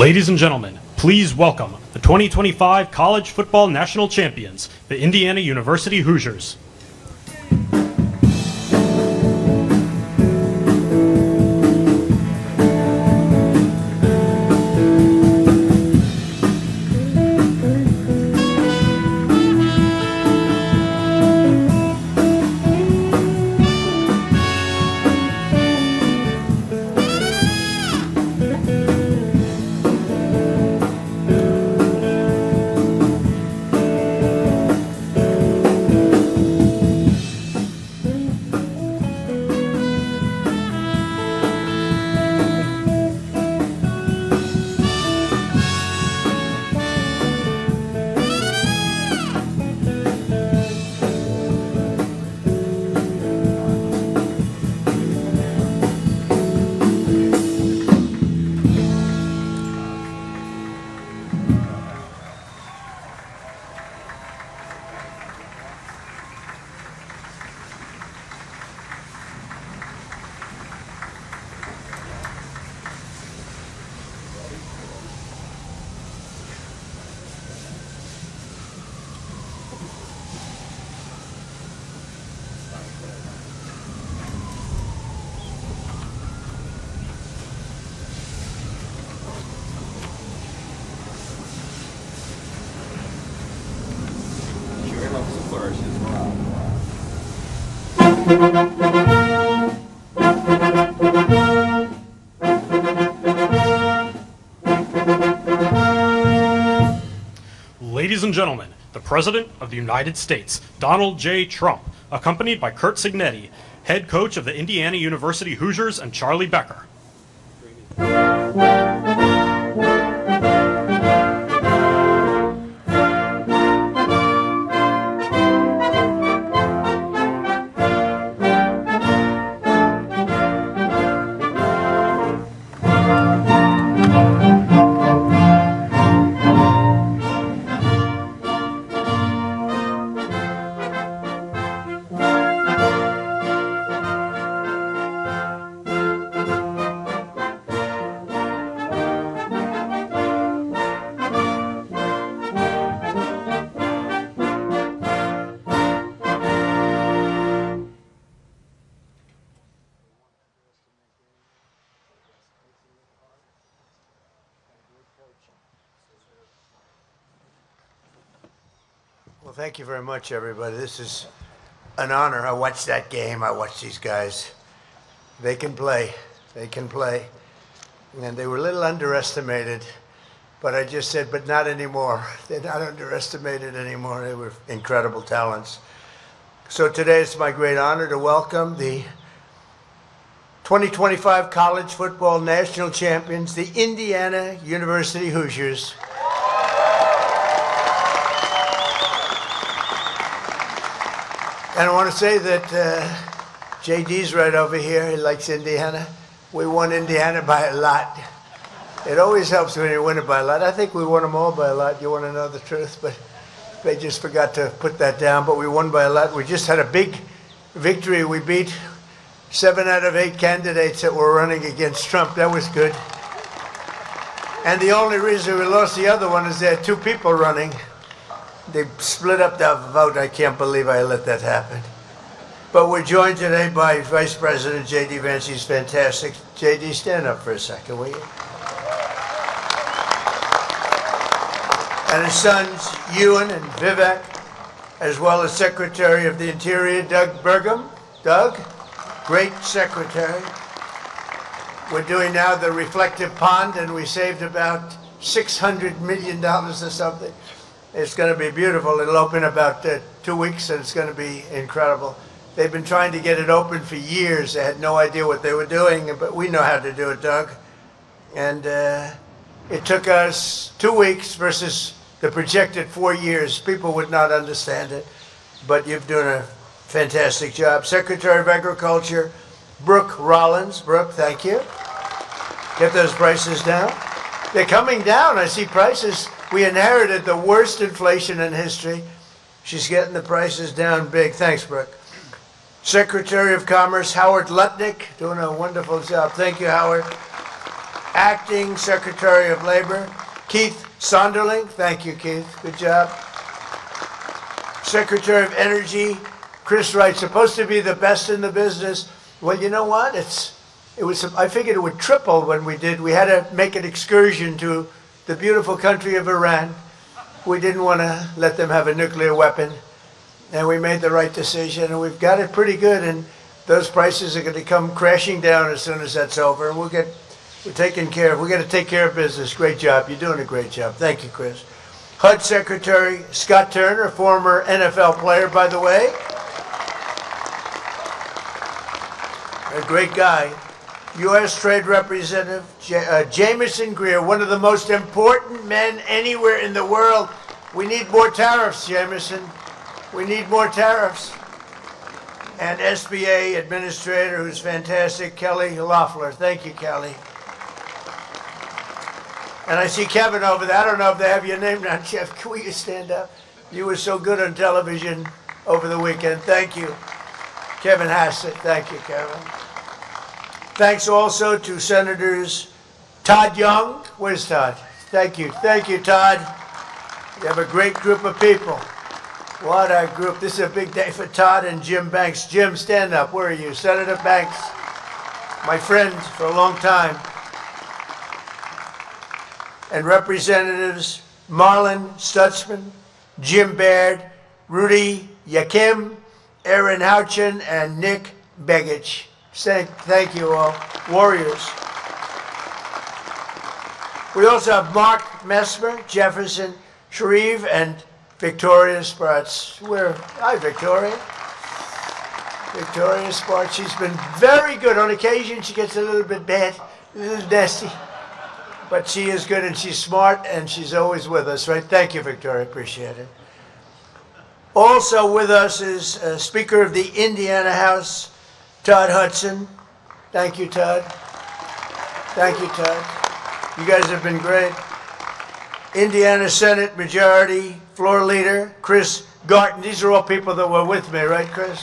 Ladies and gentlemen, please welcome the 2025 College Football National Champions, the Indiana University Hoosiers. Ladies and gentlemen, the President of the United States, Donald J. Trump, accompanied by Curt Cignetti, head coach of the Indiana University Hoosiers, and Charlie Becker. Well, thank you very much, everybody. This is an honor. I watched that game. I watched these guys. They can play. They can play. And they were a little underestimated, but I just said, but not anymore. They're not underestimated anymore. They were incredible talents. So today it's my great honor to welcome the 2025 College Football National Champions, the Indiana University Hoosiers. And I want to say that JD's right over here. He likes Indiana. We won Indiana by a lot. It always helps when you win it by a lot. I think we won them all by a lot. You want to know the truth, but they just forgot to put that down. But we won by a lot. We just had a big victory. We beat 7 out of 8 candidates that were running against Trump. That was good. And the only reason we lost the other one is there are 2 people running. They split up the vote. I can't believe I let that happen. But we're joined today by Vice President J.D. Vance. He's fantastic. J.D., stand up for a second, will you? And his sons, Ewan and Vivek, as well as Secretary of the Interior, Doug Burgum. Doug, great secretary. We're doing now the reflective pond, and we saved about $600 million or something. It's going to be beautiful. It'll open about 2 weeks, and it's going to be incredible. They've been trying to get it open for years. They had no idea what they were doing, but we know how to do it, Doug. And it took us 2 weeks versus the projected 4 years. People would not understand it, but you've done a fantastic job. Secretary of Agriculture, Brooke Rollins. Brooke, thank you. Get those prices down. They're coming down. I see prices. We inherited the worst inflation in history. She's getting the prices down big. Thanks, Brooke. Secretary of Commerce, Howard Lutnick, doing a wonderful job. Thank you, Howard. Acting Secretary of Labor. Keith Sonderling, thank you, Keith, good job. Secretary of Energy, Chris Wright, supposed to be the best in the business. Well, you know what? I figured it would triple when we had to make an excursion to the beautiful country of Iran. We didn't want to let them have a nuclear weapon, and we made the right decision, and we've got it pretty good, and those prices are going to come crashing down as soon as that's over, and we're taken care of. We're going to take care of business. Great job. You're doing a great job. Thank you, Chris. HUD Secretary Scott Turner, former NFL player, by the way. A great guy. U.S. Trade Representative Jamieson Greer, one of the most important men anywhere in the world. We need more tariffs, Jamieson. We need more tariffs. And SBA Administrator, who's fantastic, Kelly Loeffler. Thank you, Kelly. And I see Kevin over there. I don't know if they have your name down, Jeff. Will you stand up? You were so good on television over the weekend. Thank you. Kevin Hassett. Thank you, Kevin. Thanks also to Senators Todd Young. Where's Todd? Thank you. Thank you, Todd. You have a great group of people. What a group. This is a big day for Todd and Jim Banks. Jim, stand up. Where are you? Senator Banks, my friend for a long time. And Representatives Marlon Stutzman, Jim Baird, Rudy Yakim, Aaron Houchin, and Nick Begich. Thank you all. Warriors. We also have Mark Mesmer, Jefferson Shreve, and Victoria Spartz. Hi, Victoria. Victoria Spartz. She's been very good. On occasion, she gets a little bit bad, a little nasty. But she is good, and she's smart, and she's always with us, right? Thank you, Victoria. Appreciate it. Also with us is Speaker of the Indiana House, Todd Hudson. Thank you, Todd. Thank you, Todd. You guys have been great. Indiana Senate Majority Floor Leader, Chris Garton. These are all people that were with me, right, Chris?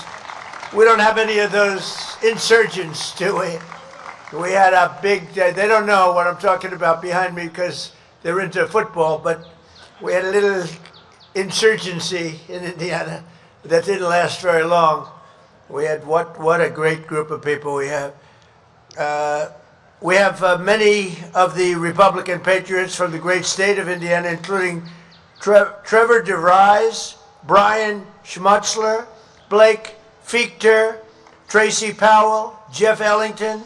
We don't have any of those insurgents, do we? We had a big day. They don't know what I'm talking about behind me because they're into football, but we had a little insurgency in Indiana that didn't last very long. We had what a great group of people we have. We have many of the Republican patriots from the great state of Indiana, including Trevor DeVries, Brian Schmutzler, Blake Fichter, Tracy Powell, Jeff Ellington,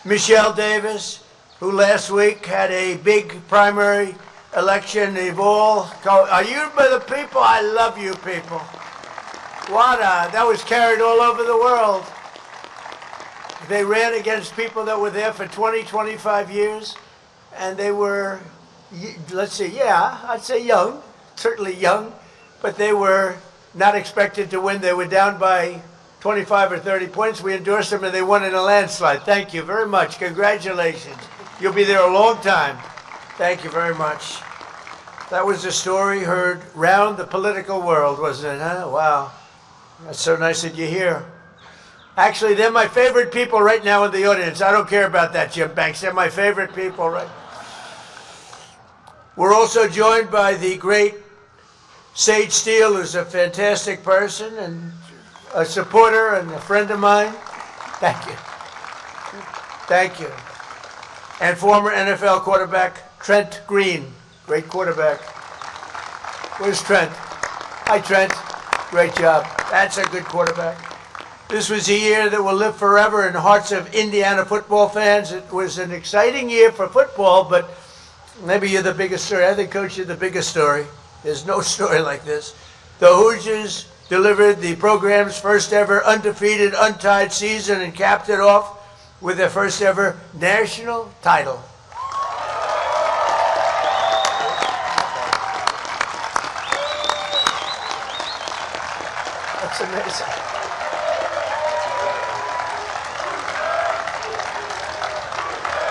Michelle Davis, who last week had a big primary election. They've all are you the people? I love you people. That was carried all over the world. They ran against people that were there for 20, 25 years, and they were, let's see, yeah, I'd say young, certainly young, but they were not expected to win. They were down by 25 or 30 points. We endorsed them, and they won in a landslide. Thank you very much. Congratulations. You'll be there a long time. Thank you very much. That was a story heard round the political world, wasn't it, huh? Wow. That's so nice that you're here. Actually, they're my favorite people right now in the audience. I don't care about that, Jim Banks. They're my favorite people, right? We're also joined by the great Sage Steele, who's a fantastic person and a supporter and a friend of mine. Thank you. Thank you. And former NFL quarterback Trent Green. Great quarterback. Where's Trent? Hi, Trent. Great job. That's a good quarterback. This was a year that will live forever in the hearts of Indiana football fans. It was an exciting year for football, but maybe you're the biggest story. I think, Coach, you're the biggest story. There's no story like this. The Hoosiers delivered the program's first ever undefeated, untied season and capped it off with their first ever national title. That's amazing.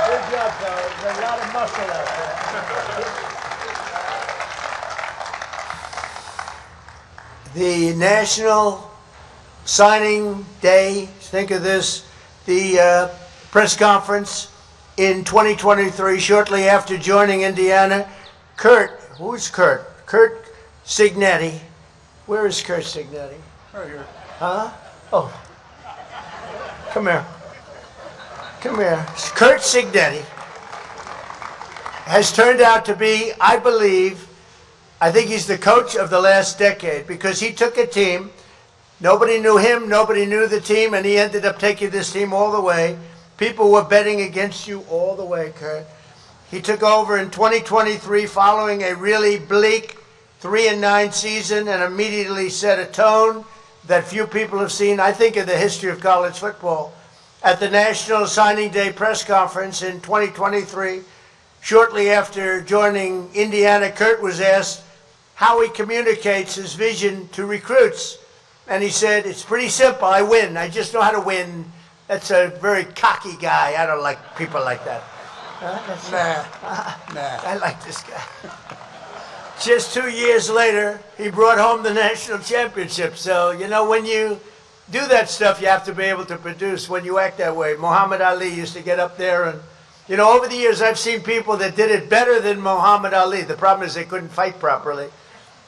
Good job, fellas. There's a lot of muscle out there. The National Signing Day, think of this, the press conference in 2023, shortly after joining Indiana. Kurt, who's Kurt? Kurt Cignetti. Where is Kurt Cignetti? Right here. Huh? Oh. Come here. Come here. Kurt Cignetti has turned out to be, I think he's the coach of the last decade, because he took a team, nobody knew him, nobody knew the team, and he ended up taking this team all the way. People were betting against you all the way, Kurt. He took over in 2023 following a really bleak 3-9 season and immediately set a tone that few people have seen, I think, in the history of college football. At the National Signing Day press conference in 2023, shortly after joining Indiana, Kurt was asked how he communicates his vision to recruits. And he said, it's pretty simple. I win. I just know how to win. That's a very cocky guy. I don't like people like that. Nah. I like this guy. Just 2 years later, he brought home the national championship. So, you know, when you do that stuff, you have to be able to produce when you act that way. Muhammad Ali used to get up there and, you know, over the years, I've seen people that did it better than Muhammad Ali. The problem is they couldn't fight properly.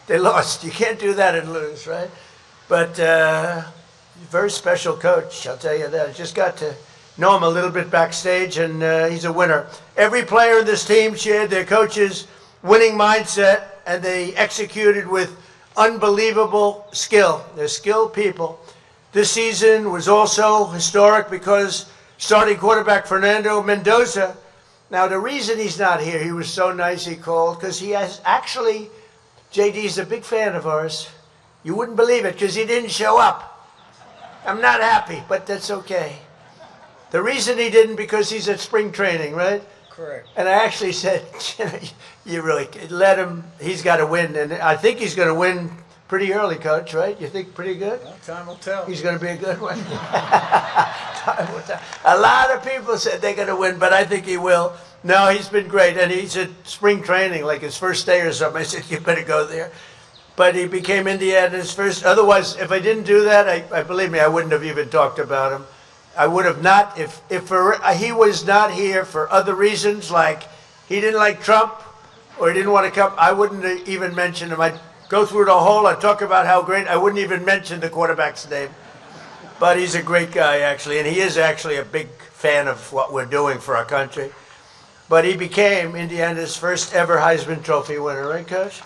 They lost. You can't do that and lose, right? But very special coach, I'll tell you that. I just got to know him a little bit backstage, and he's a winner. Every player in this team shared their coach's winning mindset, and they executed with unbelievable skill. They're skilled people. This season was also historic because starting quarterback Fernando Mendoza, now the reason he's not here, he was so nice he called, because he has actually, JD's a big fan of ours. You wouldn't believe it, because he didn't show up. I'm not happy, but that's okay. The reason he didn't, because he's at spring training, right? Correct. And I actually said, you really let him, he's got to win. And I think he's going to win pretty early, Coach, right? You think pretty good? Well, time will tell. He's going to be a good one. Time will tell. A lot of people said they're going to win, but I think he will. No, he's been great. And he's at spring training, like his first day or something. I said, you better go there. But he became Indiana's first. Otherwise, if I didn't do that, I believe me, I wouldn't have even talked about him. I would have not, if he was not here for other reasons, like he didn't like Trump or he didn't want to come, I wouldn't have even mention him. I'd go through the whole, I'd talk about how great, I wouldn't even mention the quarterback's name. But he's a great guy, actually, and he is actually a big fan of what we're doing for our country. But he became Indiana's first ever Heisman Trophy winner, right, Coach?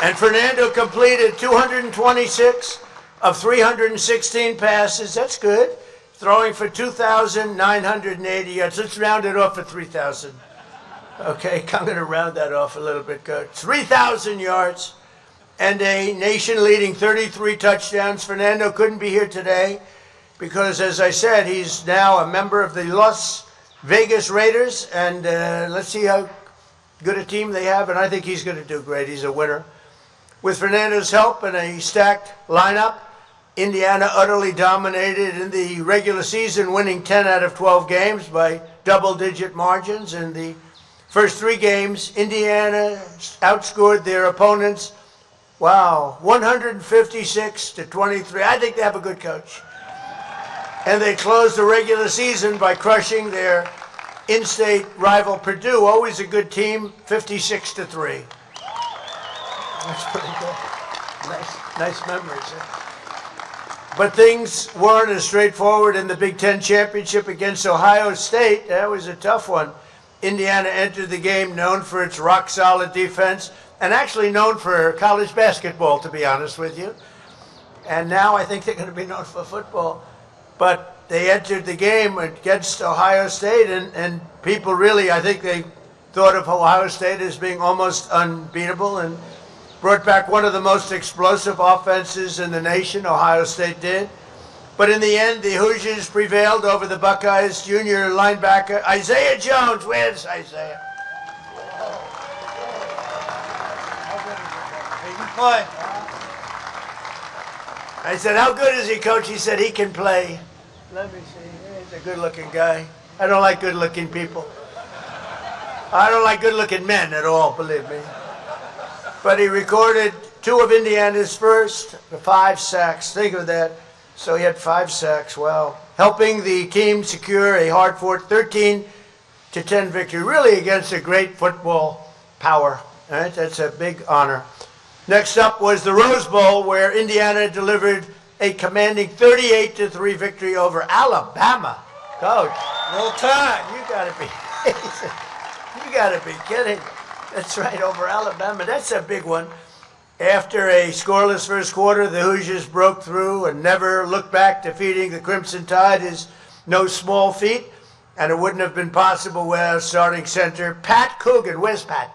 And Fernando completed 226 of 316 passes. That's good. Throwing for 2,980 yards. Let's round it off for 3,000. Okay, I'm going to round that off a little bit, Coach. 3,000 yards and a nation-leading 33 touchdowns. Fernando couldn't be here today because, as I said, he's now a member of the Las Vegas Raiders. And let's see how good a team they have. And I think he's going to do great. He's a winner. With Fernando's help and a stacked lineup, Indiana utterly dominated in the regular season, winning 10 out of 12 games by double-digit margins. In the first 3 games, Indiana outscored their opponents, 156-23. I think they have a good coach. And they closed the regular season by crushing their in-state rival Purdue, always a good team, 56-3. That's pretty good. Nice memories. But things weren't as straightforward in the Big Ten championship against Ohio State. That was a tough one. Indiana entered the game known for its rock-solid defense and actually known for college basketball, to be honest with you. And now I think they're going to be known for football. But they entered the game against Ohio State, and people really, I think they thought of Ohio State as being almost unbeatable and brought back one of the most explosive offenses in the nation, Ohio State did. But in the end, the Hoosiers prevailed over the Buckeyes. Junior linebacker Isaiah Jones. Where's Isaiah? He can play. I said, how good is he, Coach? He said, he can play. Let me see. He's a good-looking guy. I don't like good-looking people. I don't like good-looking men at all, believe me. But he recorded 2 of Indiana's first 5 sacks. Think of that. So he had 5 sacks. Well, helping the team secure a hard-fought 13-10 victory, really against a great football power. All right, that's a big honor. Next up was the Rose Bowl, where Indiana delivered a commanding 38-3 victory over Alabama. Coach, Roll Tide. you gotta be kidding. That's right, over Alabama. That's a big one. After a scoreless first quarter, the Hoosiers broke through and never looked back. Defeating the Crimson Tide is no small feat, and it wouldn't have been possible without starting center Pat Coogan. Where's Pat?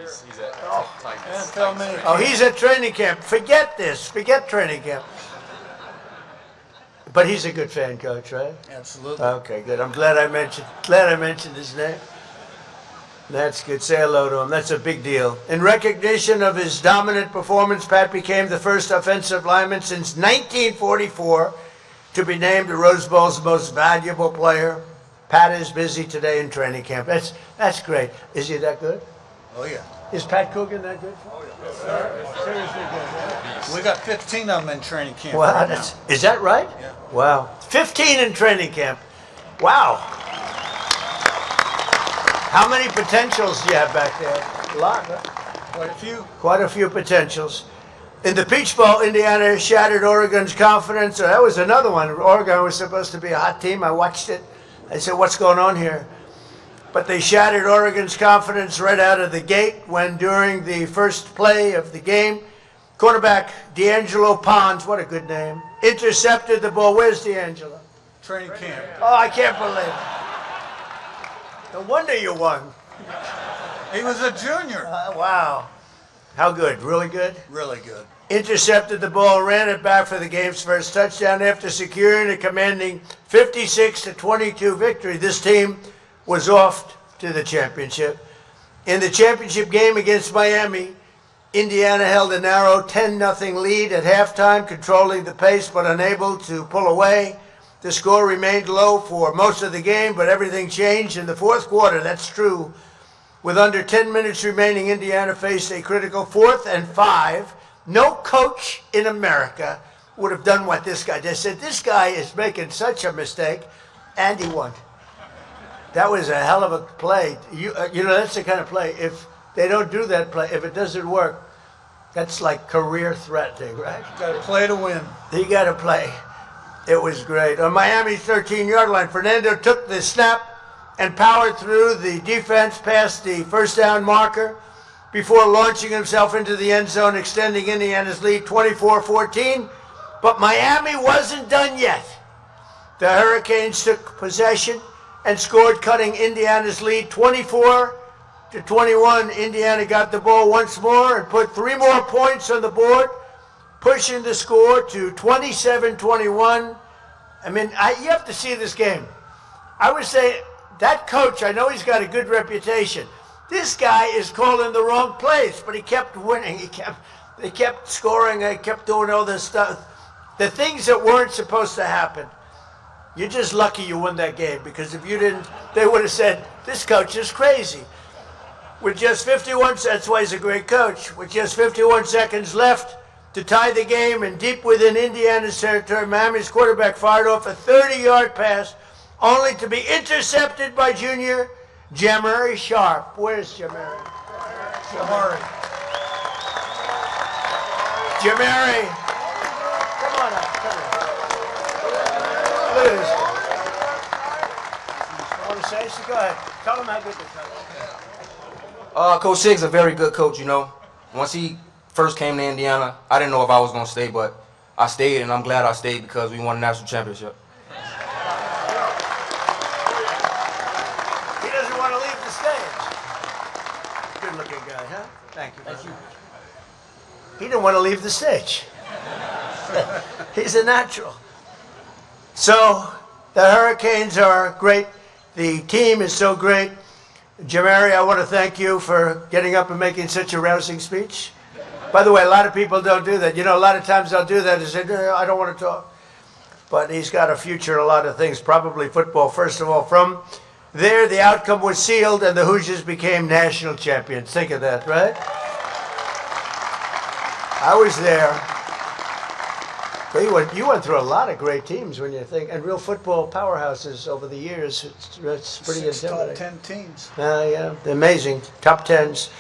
He's at Titans. Oh, he's at training camp. Forget this. Forget training camp. But he's a good fan, Coach, right? Absolutely. Okay, good. I'm glad I mentioned his name. That's good. Say hello to him. That's a big deal. In recognition of his dominant performance, Pat became the first offensive lineman since 1944 to be named the Rose Bowl's most valuable player. Pat is busy today in training camp. That's great. Is he that good? Oh, yeah. Is Pat Coogan that good? Seriously good. We got 15 of them in training camp Wow, right now. is that right? Yeah. Wow. 15 in training camp. Wow. How many potentials do you have back there? A lot, huh? Quite a few. Quite a few potentials. In the Peach Bowl, Indiana shattered Oregon's confidence. That was another one. Oregon was supposed to be a hot team. I watched it. I said, what's going on here? But they shattered Oregon's confidence right out of the gate when, during the first play of the game, quarterback D'Angelo Pons, what a good name, intercepted the ball. Where's D'Angelo? Training camp. Oh, I can't believe it. No wonder you won. He was a junior. Wow. How good? Really good? Really good. Intercepted the ball, ran it back for the game's first touchdown after securing a commanding 56-22 victory. This team was off to the championship. In the championship game against Miami, Indiana held a narrow 10-0 lead at halftime, controlling the pace but unable to pull away. The score remained low for most of the game, but everything changed in the fourth quarter. That's true. With under 10 minutes remaining, Indiana faced a critical 4th and 5. No coach in America would have done what this guy did. They said, this guy is making such a mistake, and he won. That was a hell of a play. You know, that's the kind of play. If they don't do that play, if it doesn't work, that's like career threatening, right? You got to play to win. You got to play. It was great. On Miami's 13-yard line, Fernando took the snap and powered through the defense past the first down marker before launching himself into the end zone, extending Indiana's lead 24-14. But Miami wasn't done yet. The Hurricanes took possession and scored, cutting Indiana's lead 24-21. Indiana got the ball once more and put 3 more points on the board, pushing the score to 27-21. I mean, you have to see this game. I would say that coach, I know he's got a good reputation. This guy is calling the wrong plays, but he kept winning. They kept scoring. They kept doing all this stuff. The things that weren't supposed to happen. You're just lucky you won that game, because if you didn't, they would have said, this coach is crazy. With just 51, that's why he's a great coach. With just 51 seconds left to tie the game and deep within Indiana's territory, Miami's quarterback fired off a 30-yard pass, only to be intercepted by junior Jamari Sharp. Where's Jamari? Jamari. Come on up. Come on. Look at this. You want to say so? Go ahead. Tell them how good the coach is. Coach Sig's a very good coach, you know. Once he first came to Indiana, I didn't know if I was going to stay, but I stayed, and I'm glad I stayed because we won a national championship. He doesn't want to leave the stage. Good-looking guy, huh? Thank you. Thank you. He didn't want to leave the stage. He's a natural. So the Hurricanes are great. The team is so great. Jamari, I want to thank you for getting up and making such a rousing speech. By the way, a lot of people don't do that. You know, a lot of times they'll do that and say, no, I don't want to talk. But he's got a future in a lot of things, probably football, first of all. From there, the outcome was sealed, and the Hoosiers became national champions. Think of that, right? I was there. But you went through a lot of great teams when you think, and real football powerhouses over the years. It's pretty intimidating. Top 10 teams. Yeah, amazing. Top tens.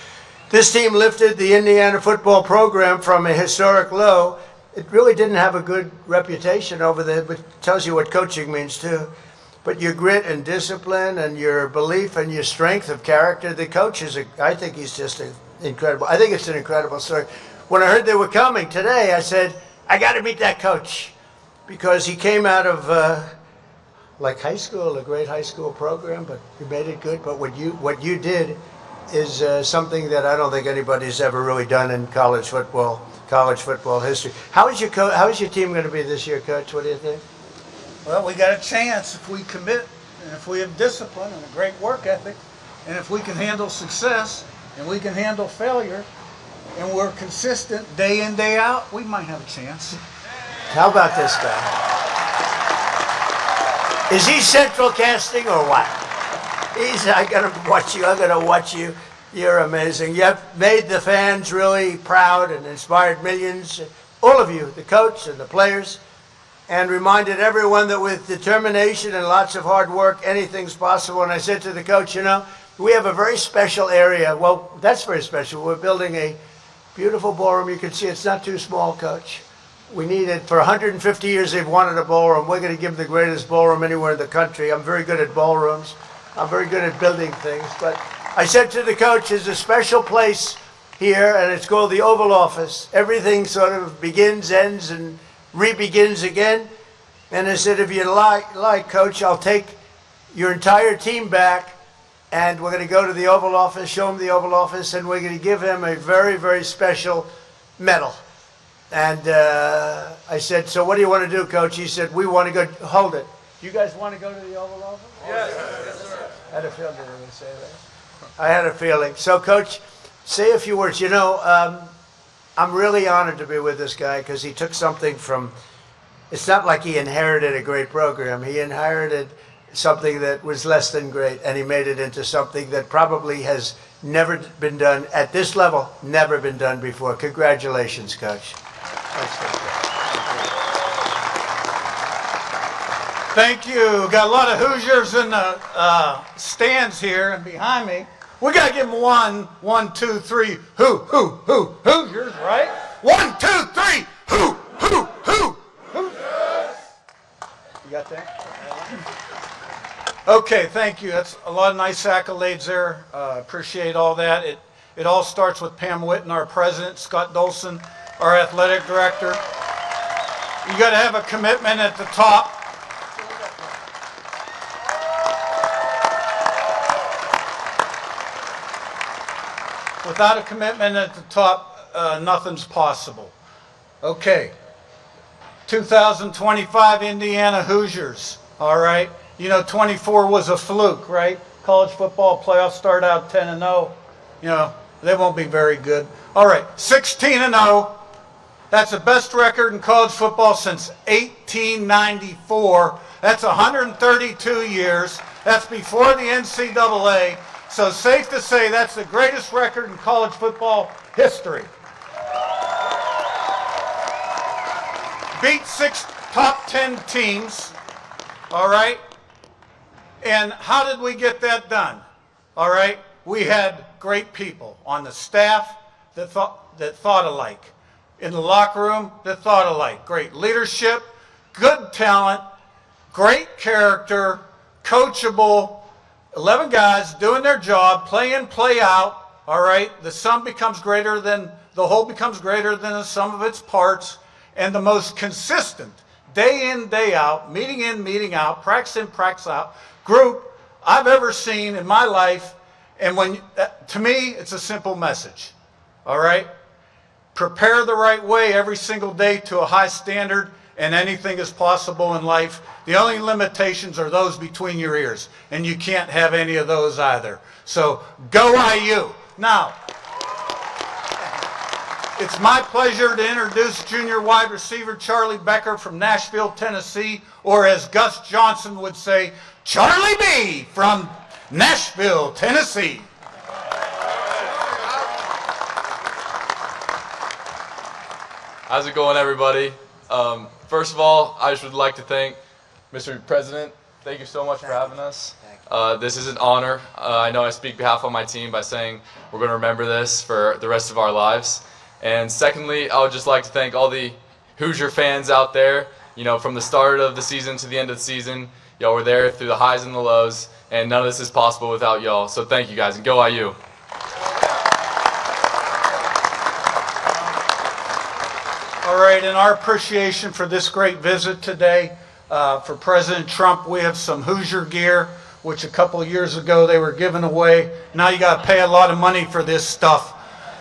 This team lifted the Indiana football program from a historic low. It really didn't have a good reputation over there, but tells you what coaching means too. But your grit and discipline and your belief and your strength of character, the coach is, I think he's just incredible. I think it's an incredible story. When I heard they were coming today, I said, I got to meet that coach, because he came out of like high school, a great high school program, but you made it good. But what you did is something that I don't think anybody's ever really done in college football history. How is your team going to be this year, Coach? What do you think? Well, we got a chance if we commit, and if we have discipline and a great work ethic, and if we can handle success, and we can handle failure, and we're consistent day in, day out, we might have a chance. How about this guy? Is he central casting or what? I gotta watch you. You're amazing. You've made the fans really proud and inspired millions. All of you, the coach and the players, and reminded everyone that with determination and lots of hard work, anything's possible. And I said to the coach, you know, we have a very special area. Well, that's very special. We're building a beautiful ballroom. You can see it's not too small, Coach. We need it. For 150 years, they've wanted a ballroom. We're going to give them the greatest ballroom anywhere in the country. I'm very good at ballrooms. I'm very good at building things. But I said to the coach, there's a special place here, and it's called the Oval Office. Everything sort of begins, ends, and re-begins again. And I said, if you like, Coach, I'll take your entire team back, and we're going to go to the Oval Office, show him the Oval Office, and we're going to give him a very, very special medal. And I said, so what do you want to do, Coach? He said, we want to go, hold it. You guys want to go to the Oval Office? Yes. I had a feeling they were going to say that. I had a feeling. So, Coach, say a few words. You know, I'm really honored to be with this guy, because he took something from, it's not like he inherited a great program. He inherited something that was less than great, and he made it into something that probably has never been done at this level, never been done before. Congratulations, Coach. Thank you. Got a lot of Hoosiers in the stands here and behind me. We got to give them one, two, three, Hoosiers, right? 1, 2, 3, Hoosiers. You got that? Okay, thank you. That's a lot of nice accolades there. Appreciate all that. It all starts with Pam Whitten, our president, Scott Dolson, our athletic director. You got to have a commitment at the top. Without a commitment at the top, nothing's possible. Okay. 2025 Indiana Hoosiers. All right. You know, 24 was a fluke, right? College football playoffs start out 10-0. You know, they won't be very good. All right, 16-0. That's the best record in college football since 1894. That's 132 years. That's before the NCAA. So safe to say that's the greatest record in college football history. Beat 6 top 10 teams. All right. And how did we get that done? All right, we had great people on the staff that thought alike, in the locker room that thought alike. Great leadership, good talent, great character, coachable, 11 guys doing their job, play in, play out. All right, the sum becomes greater than, the whole becomes greater than the sum of its parts, and the most consistent, day in, day out, meeting in, meeting out, practice in, practice out, group I've ever seen in my life. And to me, it's a simple message. All right? Prepare the right way every single day to a high standard, and anything is possible in life. The only limitations are those between your ears, and you can't have any of those either. So go IU. Now, it's my pleasure to introduce junior wide receiver Charlie Becker from Nashville, Tennessee, or as Gus Johnson would say, Charlie B. from Nashville, Tennessee. How's it going, everybody? First of all, I just would like to thank Mr. President. Thank you so much for having us. This is an honor. I know I speak behalf of my team by saying we're going to remember this for the rest of our lives. And secondly, I would just like to thank all the Hoosier fans out there. You know, from the start of the season to the end of the season, y'all were there through the highs and the lows, and none of this is possible without y'all. So thank you guys, and go IU. All right, in our appreciation for this great visit today, for President Trump, we have some Hoosier gear, which a couple of years ago they were giving away. Now you got to pay a lot of money for this stuff.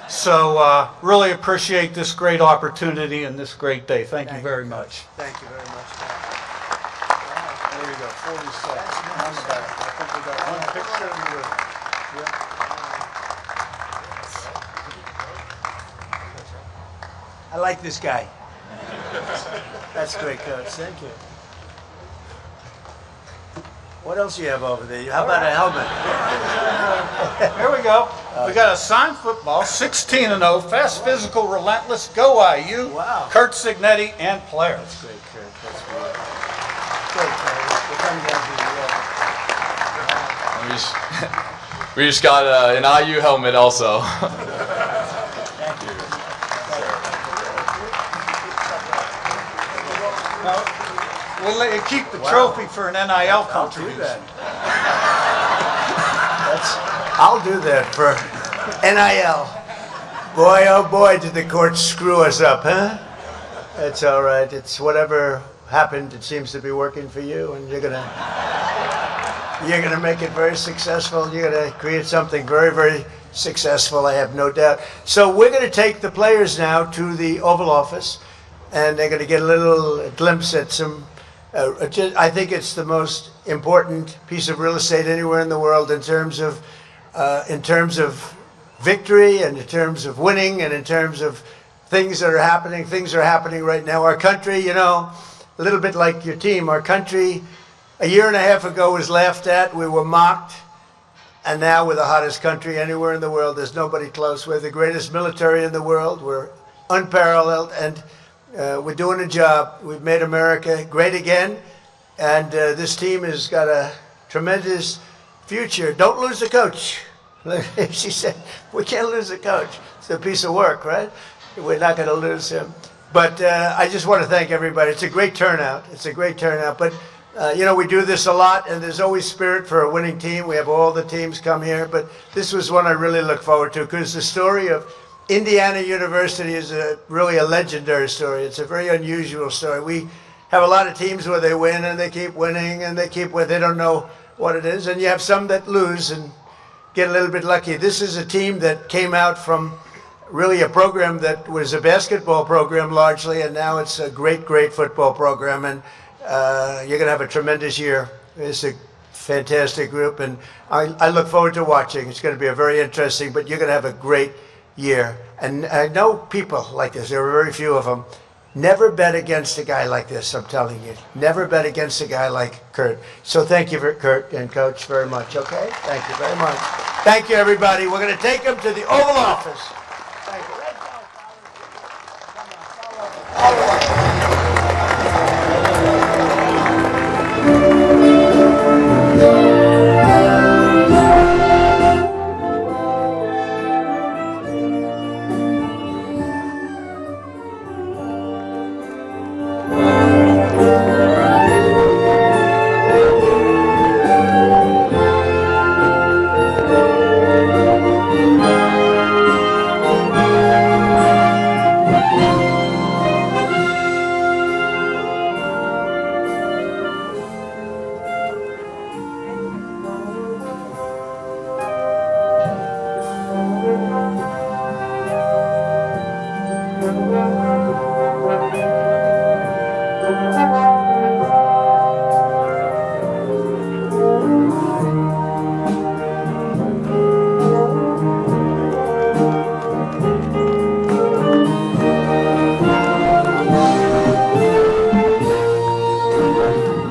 So really appreciate this great opportunity and this great day. Thank you very much. Thank you very much. There you go, 40 seconds on the back. I think we got one picture in the room. I like this guy. That's great, Coach. Thank you. What else do you have over there? How about a helmet? Here we go. We got a signed football, 16-0, fast, physical, relentless, go IU. Wow. Kurt Signetti and players. That's great, Kurt. That's great. Great, Kurt. We'll come down to We just got an IU helmet also. Thank you. We'll let you keep the trophy for an NIL contribution. I'll do that for NIL. Boy, oh boy, did the courts screw us up, huh? That's all right. It's whatever happened. It seems to be working for you, and you're gonna make it very successful. You're gonna create something very, very successful. I have no doubt. So we're gonna take the players now to the Oval Office, and they're gonna get a little glimpse at some. I think it's the most important piece of real estate anywhere in the world in terms of victory and in terms of winning and in terms of things that are happening. Things are happening right now. Our country, you know, a little bit like your team, our country a year and a half ago was laughed at. We were mocked. And now we're the hottest country anywhere in the world. There's nobody close. We're the greatest military in the world. We're unparalleled. And we're doing a job. We've made America great again, and this team has got a tremendous future. Don't lose the coach. She said, we can't lose the coach. It's a piece of work, right? We're not going to lose him. But I just want to thank everybody. It's a great turnout. It's a great turnout. But, you know, we do this a lot, and there's always spirit for a winning team. We have all the teams come here. But this was one I really look forward to because the story of Indiana University is really a legendary story. It's a very unusual story. We have a lot of teams where they win and they keep winning and they keep they don't know what it is. And you have some that lose and get a little bit lucky. This is a team that came out from really a program that was a basketball program largely, and now it's a great, great football program. And you're going to have a tremendous year. It's a fantastic group, and I look forward to watching. It's going to be a very interesting, but you're going to have a great year. And I know people like this. There are very few of them. Never bet against a guy like this, I'm telling you. Never bet against a guy like Kurt. So thank you, Kurt and Coach, very much, okay? Thank you very much. Thank you, everybody. We're going to take them to the Oval Office.